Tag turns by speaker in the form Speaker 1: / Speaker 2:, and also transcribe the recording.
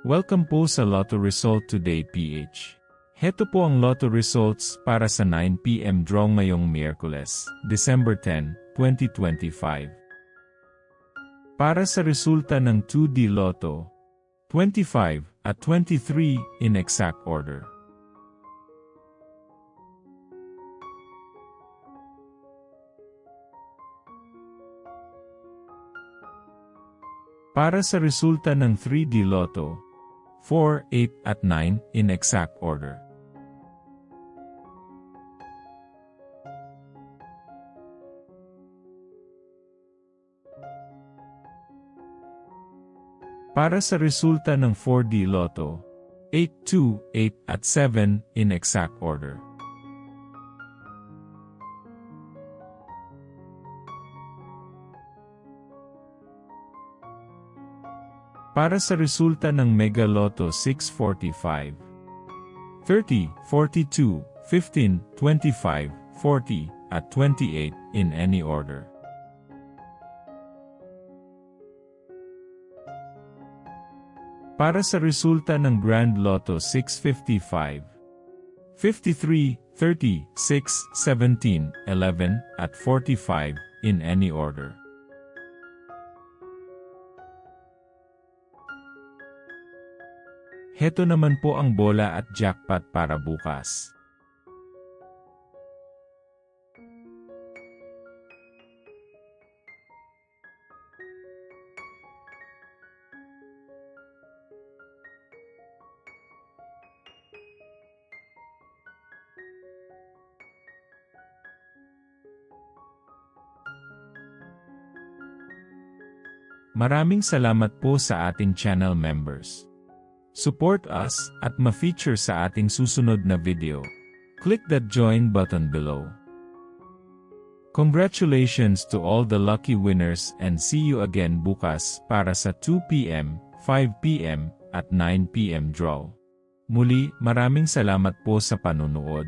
Speaker 1: Welcome po sa Lotto Result Today PH. Heto po ang Lotto Results para sa 9 PM draw ngayong Miyerkules, December 10, 2025. Para sa resulta ng 2D Lotto, 25 at 23 in exact order. Para sa resulta ng 3D Lotto, 4, 8 at 9 in exact order. Para sa resulta ng 4D Lotto, 8, 2, 8 at 7 in exact order. Para sa resulta ng Mega Lotto 645, 30, 42, 15, 25, 40, at 28 in any order. Para sa resulta ng Grand Lotto 655, 53, 30, 6, 17, 11, at 45 in any order. Heto naman po ang bola at jackpot para bukas. Maraming salamat po sa ating channel members. Support us at ma-feature sa ating susunod na video. Click that join button below. Congratulations to all the lucky winners and see you again bukas para sa 2 PM, 5 PM at 9 PM draw. Muli, maraming salamat po sa panunood.